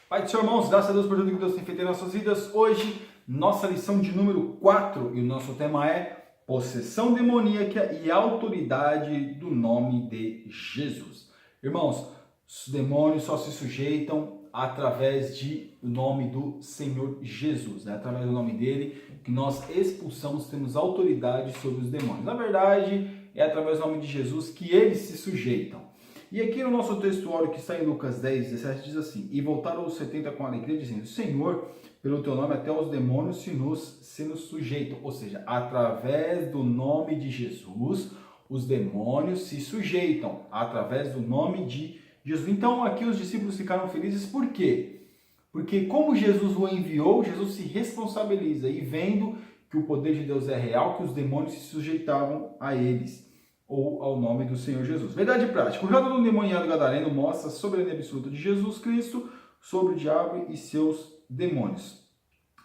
Pai do Senhor, irmãos, graças a Deus por tudo que Deus tem feito em nossas vidas. Hoje, nossa lição de número 4 e o nosso tema é possessão demoníaca e autoridade do nome de Jesus. Irmãos, os demônios só se sujeitam através do nome do Senhor Jesus, né? Através do nome dele que nós expulsamos, temos autoridade sobre os demônios. Na verdade, é através do nome de Jesus que eles se sujeitam. E aqui no nosso textuário que está em Lucas 10, 17, diz assim: E voltaram os 70 com alegria, dizendo: Senhor, pelo teu nome até os demônios se nos sujeitam. Ou seja, através do nome de Jesus, os demônios se sujeitam. Através do nome de Jesus. Então aqui os discípulos ficaram felizes, por quê? Porque como Jesus o enviou, Jesus se responsabiliza. E vendo que o poder de Deus é real, que os demônios se sujeitavam a eles, ou ao nome do Senhor Jesus. Verdade prática. O relato do endemoniado gadareno mostra a soberania absoluta de Jesus Cristo sobre o diabo e seus demônios.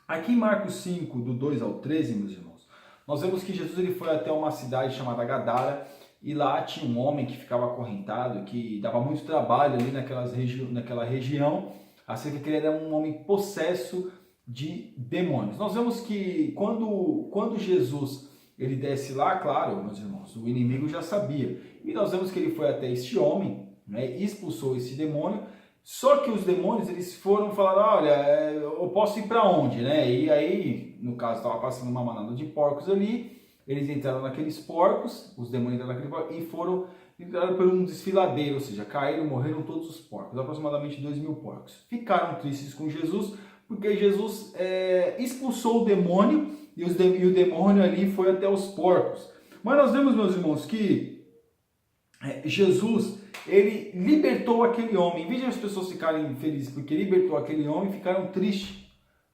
Aqui em Marcos 5, do 2 ao 13, meus irmãos, nós vemos que Jesus ele foi até uma cidade chamada Gadara, e lá tinha um homem que ficava acorrentado, que dava muito trabalho ali naquela região, acerca que ele era um homem possesso de demônios. Nós vemos que quando Jesus ele desce lá, claro, meus irmãos, o inimigo já sabia. E nós vemos que ele foi até este homem, né, expulsou esse demônio. Só que os demônios, eles foram falar: olha, eu posso ir para onde, né? E aí, no caso, estava passando uma manada de porcos ali. Eles entraram naqueles porcos, os demônios entraram naquele porco e entraram por um desfiladeiro, ou seja, caíram, morreram todos os porcos, aproximadamente 2.000 porcos. Ficaram tristes com Jesus, porque Jesus expulsou o demônio e o demônio ali foi até os porcos. Mas nós vemos, meus irmãos, que Jesus, ele libertou aquele homem. Em vez de as pessoas ficarem felizes porque libertou aquele homem, ficaram tristes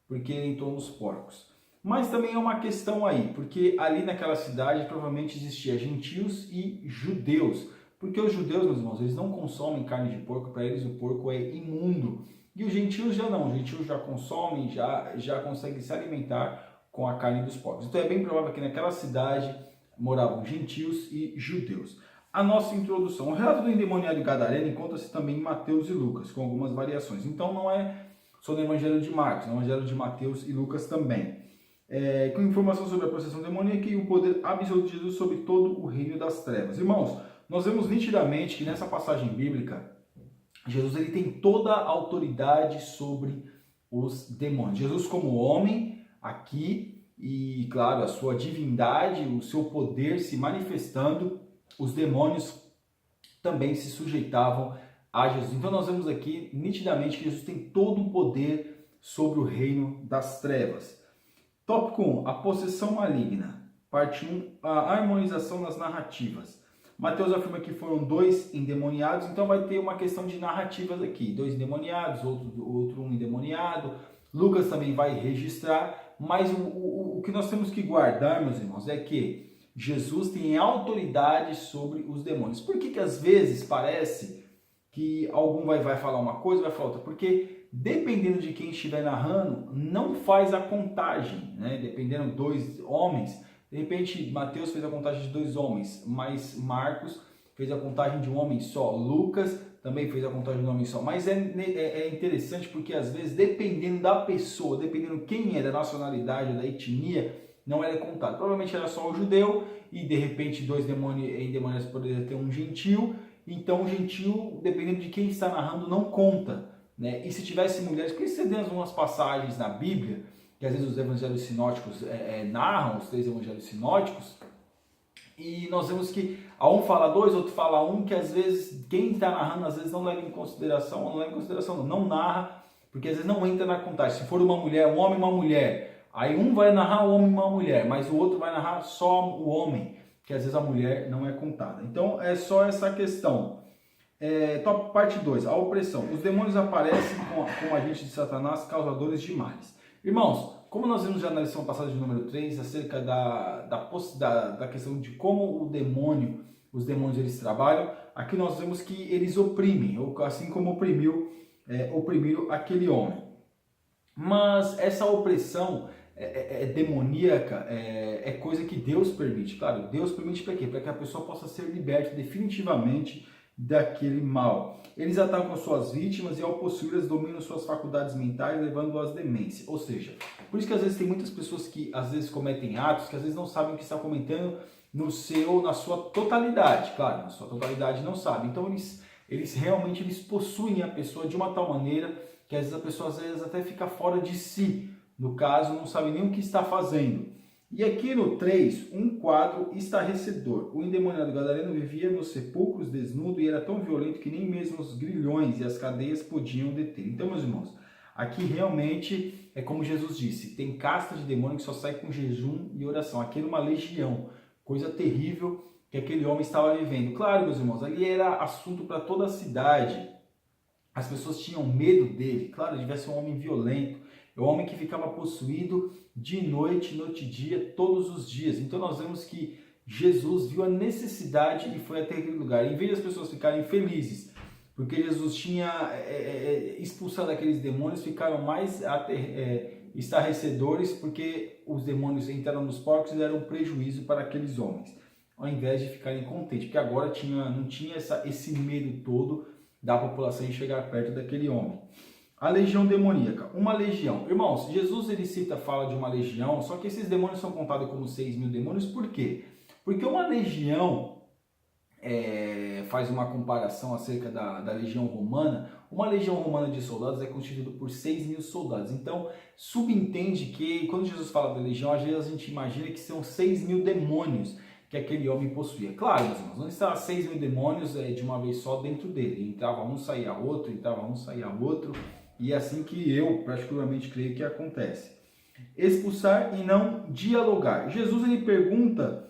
porque ele entrou nos porcos. Mas também é uma questão aí, porque ali naquela cidade provavelmente existia gentios e judeus. Porque os judeus, meus irmãos, eles não consomem carne de porco, para eles o porco é imundo. E os gentios já não, os gentios já consomem, já conseguem se alimentar com a carne dos porcos. Então é bem provável que naquela cidade moravam gentios e judeus. A nossa introdução. O relato do endemoniado gadareno encontra-se também em Mateus e Lucas, com algumas variações. Então não é só no Evangelho de Marcos, no Evangelho de Mateus e Lucas também. Com informação sobre a possessão demoníaca e o poder absoluto de Jesus sobre todo o reino das trevas. Irmãos, nós vemos nitidamente que nessa passagem bíblica, Jesus ele tem toda a autoridade sobre os demônios. Jesus como homem aqui, e claro, a sua divindade, o seu poder se manifestando, os demônios também se sujeitavam a Jesus. Então nós vemos aqui nitidamente que Jesus tem todo o poder sobre o reino das trevas. Tópico 1, a possessão maligna. Parte 1, a harmonização nas narrativas. Mateus afirma que foram 2 endemoniados, então vai ter uma questão de narrativas aqui. 2 endemoniados, outro um endemoniado. Lucas também vai registrar, mas o que nós temos que guardar, meus irmãos, é que Jesus tem autoridade sobre os demônios. Por que às vezes parece que algum vai falar uma coisa, vai falar outra? Porque dependendo de quem estiver narrando, não faz a contagem, né? Dependendo 2 homens, de repente Mateus fez a contagem de 2 homens, mas Marcos fez a contagem de um homem só, Lucas também fez a contagem de um homem só. Mas é interessante porque às vezes, dependendo da pessoa, dependendo quem é, da nacionalidade, da etnia, não era contado. Provavelmente era só o judeu e de repente 2 endemoniados poderiam ter um gentil. Então o gentil, dependendo de quem está narrando, não conta, né? E se tivesse mulheres, porque você tem algumas passagens na Bíblia, que às vezes os evangelhos sinóticos narram, os 3 evangelhos sinóticos, e nós vemos que um fala 2, outro fala 1, que às vezes quem está narrando às vezes não leva em consideração, não narra, porque às vezes não entra na contagem. Se for uma mulher, um homem e uma mulher, aí um vai narrar o homem e uma mulher, mas o outro vai narrar só o homem, que às vezes a mulher não é contada. Então é só essa questão. Parte 2, a opressão. Os demônios aparecem com agentes de Satanás, causadores de males. Irmãos, como nós vimos já na lição passada de número 3, acerca da questão de como os demônios eles trabalham, aqui nós vemos que eles oprimem, assim como oprimiram aquele homem. Mas essa opressão demoníaca coisa que Deus permite. Claro, Deus permite para quê? Para que a pessoa possa ser liberta definitivamente daquele mal. Eles atacam suas vítimas e ao possuí-las dominam suas faculdades mentais, levando-as à demência. Ou seja, por isso que às vezes tem muitas pessoas que às vezes cometem atos que às vezes não sabem o que está cometendo na sua totalidade. Claro, na sua totalidade não sabe. Então eles realmente possuem a pessoa de uma tal maneira que às vezes a pessoa às vezes até fica fora de si. No caso, não sabe nem o que está fazendo. E aqui no 3, um quadro estarrecedor. O endemoniado gadareno vivia nos sepulcros desnudo e era tão violento que nem mesmo os grilhões e as cadeias podiam deter. Então, meus irmãos, aqui realmente é como Jesus disse, tem casta de demônio que só sai com jejum e oração. Aqui era uma legião, coisa terrível que aquele homem estava vivendo. Claro, meus irmãos, ali era assunto para toda a cidade. As pessoas tinham medo dele. Claro, ele devia ser um homem violento. É um homem que ficava possuído de noite e dia, todos os dias. Então nós vemos que Jesus viu a necessidade e foi até aquele lugar. Em vez das pessoas ficarem felizes, porque Jesus tinha expulsado aqueles demônios, ficaram mais estarrecedores, porque os demônios entraram nos porcos e deram um prejuízo para aqueles homens, ao invés de ficarem contentes, porque agora não tinha esse medo todo da população em chegar perto daquele homem. A legião demoníaca, uma legião. Irmãos, Jesus fala de uma legião, só que esses demônios são contados como 6.000 demônios, por quê? Porque uma legião, faz uma comparação acerca da legião romana, uma legião romana de soldados é constituída por 6.000 soldados. Então, subentende que quando Jesus fala da legião, às vezes a gente imagina que são 6.000 demônios que aquele homem possuía. Claro, meus irmãos, não estava 6.000 demônios de uma vez só dentro dele. Entrava um, saía outro, entrava um, saía outro. E é assim que eu particularmente creio que acontece. Expulsar e não dialogar. Jesus ele pergunta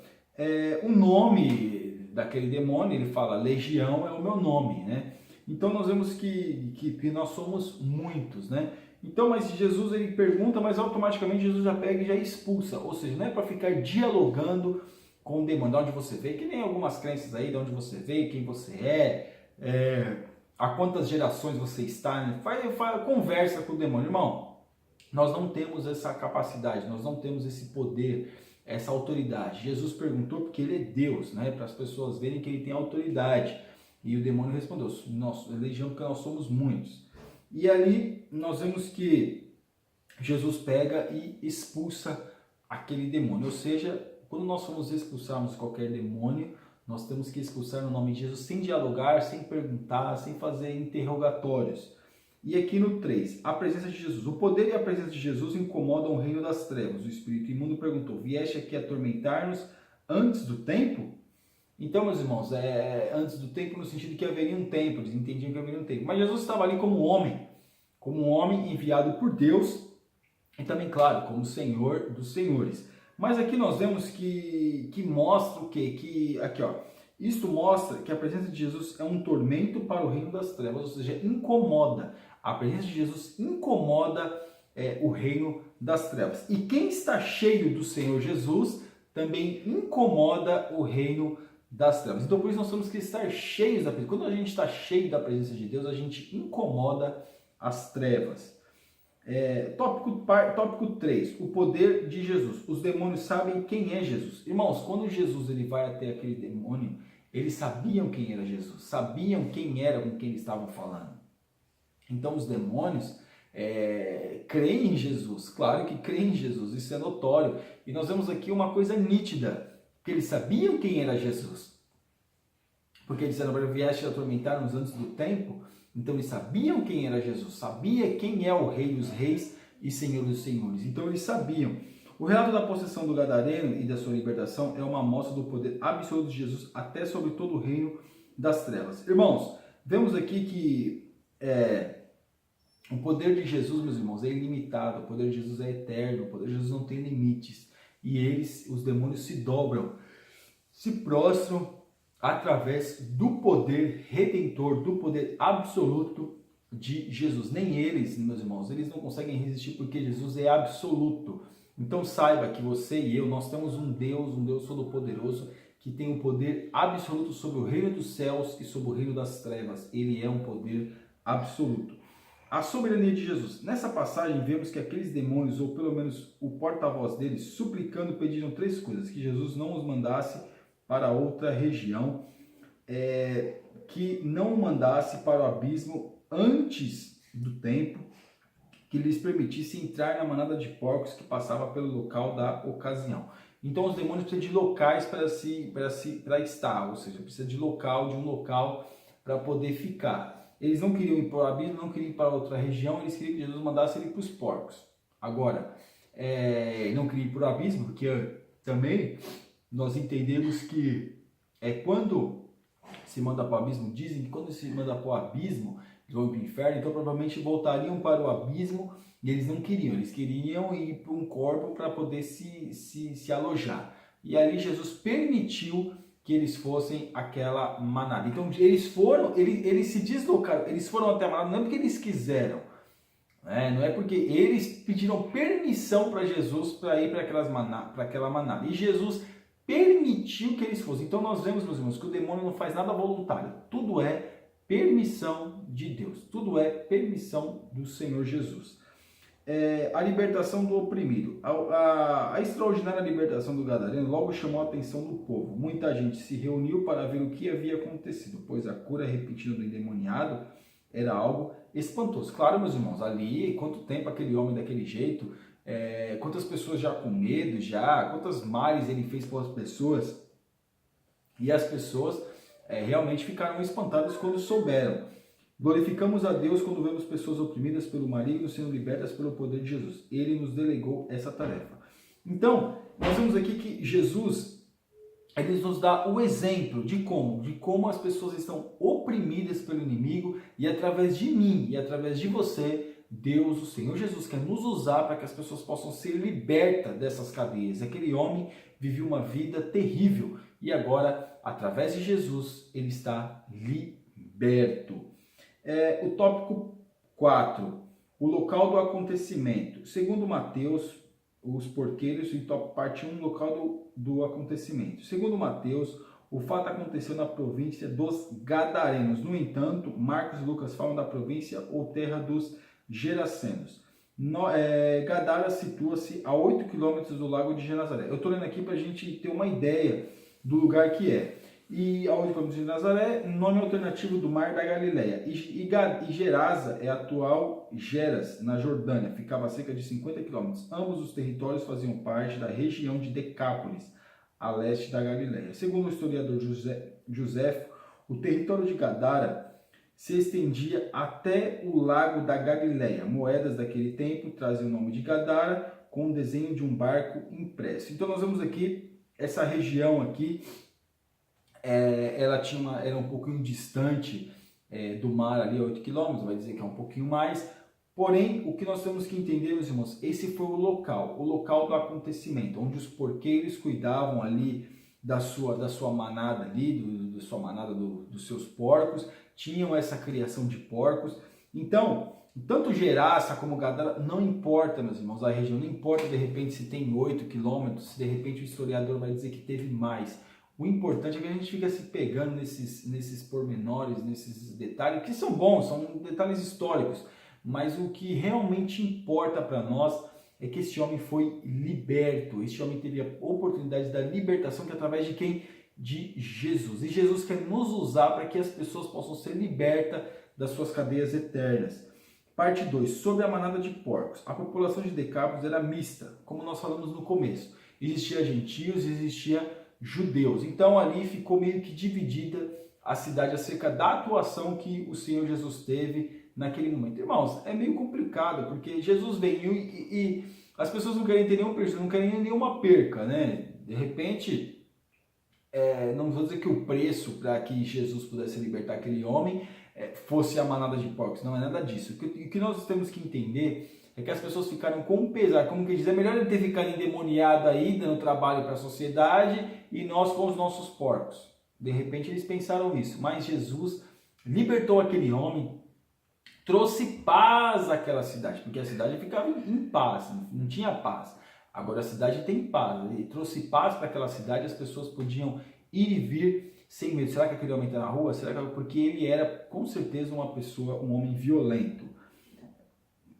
o nome daquele demônio, ele fala, legião é o meu nome, né? Então nós vemos que nós somos muitos, né? Então, mas Jesus ele pergunta, mas automaticamente Jesus já pega e já expulsa. Ou seja, não é para ficar dialogando com o demônio, de onde você veio, que nem algumas crenças aí, de onde você veio, quem você há quantas gerações você está, né? Conversa com o demônio. Irmão, nós não temos essa capacidade, nós não temos esse poder, essa autoridade. Jesus perguntou porque ele é Deus, né? Para as pessoas verem que ele tem autoridade. E o demônio respondeu, legião porque nós somos muitos. E ali nós vemos que Jesus pega e expulsa aquele demônio. Ou seja, quando nós formos expulsarmos qualquer demônio, nós temos que expulsar no nome de Jesus, sem dialogar, sem perguntar, sem fazer interrogatórios. E aqui no 3, a presença de Jesus. O poder e a presença de Jesus incomodam o reino das trevas. O espírito imundo perguntou, vieste aqui atormentar-nos antes do tempo? Então, meus irmãos, antes do tempo no sentido que haveria um tempo, eles entendiam que haveria um tempo. Mas Jesus estava ali como um homem enviado por Deus e também, claro, como Senhor dos senhores. Mas aqui nós vemos que mostra o quê? Isto mostra que a presença de Jesus é um tormento para o reino das trevas, ou seja, incomoda. A presença de Jesus incomoda o reino das trevas. E quem está cheio do Senhor Jesus também incomoda o reino das trevas. Então por isso nós temos que estar cheios da presença. Quando a gente está cheio da presença de Deus, a gente incomoda as trevas. Tópico 3, o poder de Jesus. Os demônios sabem quem é Jesus. Irmãos, quando Jesus ele vai até aquele demônio, eles sabiam quem era Jesus, sabiam quem era com quem eles estavam falando. Então os demônios creem em Jesus, claro que creem em Jesus, isso é notório. E nós vemos aqui uma coisa nítida, que eles sabiam quem era Jesus. Porque eles disseram, vieste atormentar-nos antes do tempo. Então eles sabiam quem era Jesus, sabia quem é o Rei dos Reis e Senhor dos Senhores. Então eles sabiam. O relato da possessão do gadareno e da sua libertação é uma amostra do poder absoluto de Jesus até sobre todo o reino das trevas. Irmãos, vemos aqui que o poder de Jesus, meus irmãos, é ilimitado, o poder de Jesus é eterno, o poder de Jesus não tem limites. E os demônios se dobram, se prostram através do poder redentor, do poder absoluto de Jesus. Nem eles, meus irmãos, eles não conseguem resistir porque Jesus é absoluto. Então saiba que você e eu, nós temos um Deus todo-poderoso que tem o poder absoluto sobre o reino dos céus e sobre o reino das trevas. Ele é um poder absoluto. A soberania de Jesus. Nessa passagem vemos que aqueles demônios, ou pelo menos o porta-voz deles, suplicando, pediram 3 coisas: que Jesus não os mandasse para outra região, que não o mandasse para o abismo antes do tempo que lhes permitisse entrar na manada de porcos que passava pelo local da ocasião. Então os demônios precisam de locais para estar, ou seja, precisa de um local para poder ficar. Eles não queriam ir para o abismo, não queriam ir para outra região, eles queriam que Jesus mandasse ele para os porcos. Agora, não queriam ir para o abismo, porque também nós entendemos que quando se manda para o abismo, dizem que quando se manda para o abismo, eles vão para o inferno, então provavelmente voltariam para o abismo e eles não queriam, eles queriam ir para um corpo para poder se alojar. E ali Jesus permitiu que eles fossem aquela manada. Então eles se deslocaram, eles foram até a manada, não é porque eles quiseram, não é porque eles pediram permissão para Jesus para ir para aquela manada. E Jesus permitiu que eles fossem. Então nós vemos, meus irmãos, que o demônio não faz nada voluntário. Tudo é permissão de Deus. Tudo é permissão do Senhor Jesus. A libertação do oprimido. A extraordinária libertação do gadareno logo chamou a atenção do povo. Muita gente se reuniu para ver o que havia acontecido, pois a cura repentina do endemoniado era algo espantoso. Claro, meus irmãos, ali, quanto tempo aquele homem daquele jeito, quantas pessoas já com medo, quantas males ele fez para as pessoas, e as pessoas realmente ficaram espantadas quando souberam. Glorificamos a Deus quando vemos pessoas oprimidas pelo maligno sendo libertas pelo poder de Jesus. Ele nos delegou essa tarefa. Então, nós vemos aqui que Jesus, ele nos dá o exemplo de como as pessoas estão oprimidas pelo inimigo, e através de mim e através de você, Deus, o Senhor Jesus, quer nos usar para que as pessoas possam ser libertas dessas cadeias. Aquele homem viveu uma vida terrível e agora, através de Jesus, ele está liberto. O tópico 4, o local do acontecimento. Segundo Mateus, os porqueiros, em parte 1, local do acontecimento. Segundo Mateus, o fato aconteceu na província dos Gadarenos. No entanto, Marcos e Lucas falam da província ou terra dos Gerasenos. Gadara situa-se a 8 quilômetros do lago de Genazaré. Eu estou lendo aqui para a gente ter uma ideia do lugar que é. E a 8 quilômetros de Nazaré, nome alternativo do Mar da Galileia. E Gerasa é a atual Geras, na Jordânia, ficava a cerca de 50 quilômetros. Ambos os territórios faziam parte da região de Decápolis, a leste da Galileia. Segundo o historiador Joséfo, o território de Gadara se estendia até o lago da Galileia. Moedas daquele tempo traziam o nome de Gadara, com o desenho de um barco impresso. Então nós vemos aqui, essa região aqui, ela era um pouquinho distante do mar ali, 8 quilômetros, vai dizer que é um pouquinho mais. Porém, o que nós temos que entender, meus irmãos, esse foi o local do acontecimento, onde os porqueiros cuidavam ali da sua manada ali, dos seus porcos, tinham essa criação de porcos. Então, tanto Gerasa como Gadara, não importa, meus irmãos, a região, não importa de repente se tem 8 quilômetros, se de repente o historiador vai dizer que teve mais. O importante é que a gente fica se pegando nesses pormenores, nesses detalhes, que são bons, são detalhes históricos, mas o que realmente importa para nós é que esse homem foi liberto, esse homem teve a oportunidade da libertação, que é através de quem? De Jesus. E Jesus quer nos usar para que as pessoas possam ser libertas das suas cadeias eternas. Parte 2, sobre a manada de porcos. A população de Decápolis era mista, como nós falamos no começo. Existia gentios e existia judeus. Então ali ficou meio que dividida a cidade acerca da atuação que o Senhor Jesus teve naquele momento. Irmãos, é meio complicado, porque Jesus veio e as pessoas não querem ter nenhum prejuízo, não querem nenhuma perca, né? De repente, não vou dizer que o preço para que Jesus pudesse libertar aquele homem fosse a manada de porcos, não é nada disso. O que nós temos que entender é que as pessoas ficaram com pesar, como que diz, é melhor ele ter ficado endemoniado aí, dando trabalho para a sociedade, e nós com os nossos porcos. De repente eles pensaram nisso, mas Jesus libertou aquele homem, trouxe paz àquela cidade, porque a cidade ficava em paz, não tinha paz. Agora a cidade tem paz, ele trouxe paz para aquela cidade, as pessoas podiam ir e vir sem medo. Será que aquele homem está na rua? Será que... Porque ele era com certeza um homem violento.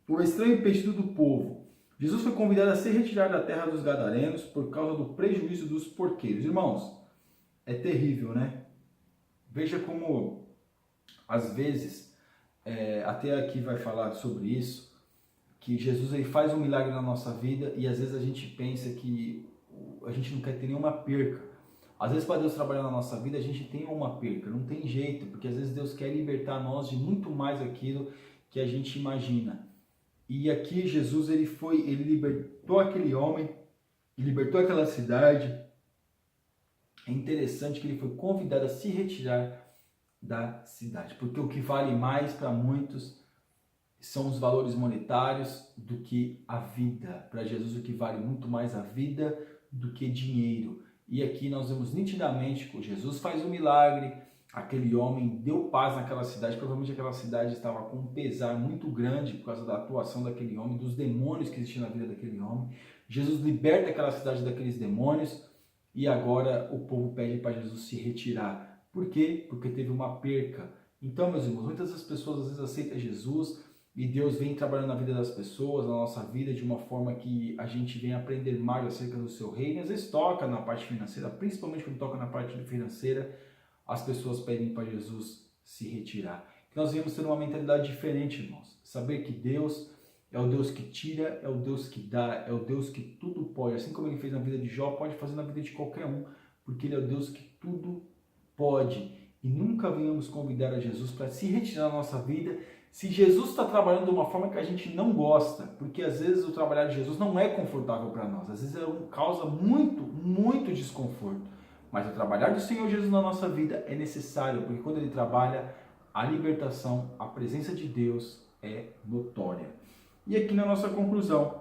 O estranho pedido do povo. Jesus foi convidado a se retirar da terra dos Gadarenos por causa do prejuízo dos porqueiros. Irmãos, é terrível, né? Veja como Às vezes, até aqui vai falar sobre isso, que Jesus ele faz um milagre na nossa vida e às vezes a gente pensa que a gente não quer ter nenhuma perca. Às vezes, para Deus trabalhar na nossa vida, a gente tem uma perca, não tem jeito, porque às vezes Deus quer libertar nós de muito mais aquilo que a gente imagina. E aqui Jesus ele libertou aquele homem, libertou aquela cidade. É interessante que ele foi convidado a se retirar da cidade, porque o que vale mais para muitos são os valores monetários do que a vida. Para Jesus o que vale muito mais a vida do que dinheiro. E aqui nós vemos nitidamente que Jesus faz um milagre, aquele homem deu paz naquela cidade, provavelmente aquela cidade estava com um pesar muito grande por causa da atuação daquele homem, dos demônios que existiam na vida daquele homem. Jesus liberta aquela cidade daqueles demônios e agora o povo pede para Jesus se retirar. Por quê? Porque teve uma perca. Então, meus irmãos, muitas das pessoas às vezes aceitam Jesus e Deus vem trabalhando na vida das pessoas, na nossa vida, de uma forma que a gente vem aprender mais acerca do seu reino. E às vezes toca na parte financeira, principalmente quando toca na parte financeira, as pessoas pedem para Jesus se retirar. Que nós viemos ter uma mentalidade diferente, irmãos. Saber que Deus é o Deus que tira, é o Deus que dá, é o Deus que tudo pode. Assim como Ele fez na vida de Jó, pode fazer na vida de qualquer um, porque Ele é o Deus que tudo pode. E nunca venhamos convidar a Jesus para se retirar da nossa vida se Jesus está trabalhando de uma forma que a gente não gosta, porque às vezes o trabalhar de Jesus não é confortável para nós, às vezes causa muito desconforto. Mas o trabalhar do Senhor Jesus na nossa vida é necessário, porque quando Ele trabalha, a libertação, a presença de Deus é notória. E aqui na nossa conclusão,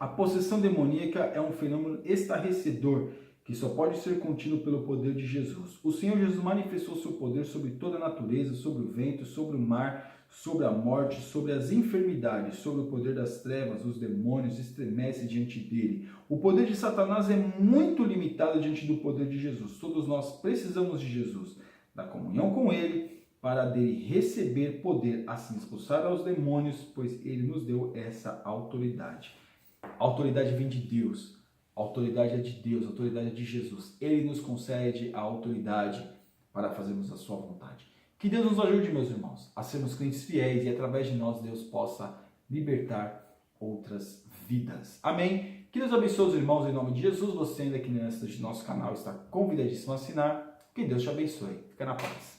a possessão demoníaca é um fenômeno estarrecedor que só pode ser contido pelo poder de Jesus. O Senhor Jesus manifestou seu poder sobre toda a natureza, sobre o vento, sobre o mar, sobre a morte, sobre as enfermidades, sobre o poder das trevas. Os demônios estremecem diante dele. O poder de Satanás é muito limitado diante do poder de Jesus. Todos nós precisamos de Jesus, da comunhão com ele, para dele receber poder, assim expulsar aos demônios, pois ele nos deu essa autoridade. A autoridade vem de Deus. A autoridade é de Deus, a autoridade é de Jesus. Ele nos concede a autoridade para fazermos a sua vontade. Que Deus nos ajude, meus irmãos, a sermos crentes fiéis e através de nós Deus possa libertar outras vidas. Amém? Que Deus abençoe os irmãos em nome de Jesus. Você ainda aqui nesse nosso canal está convidadíssimo a assinar. Que Deus te abençoe. Fica na paz.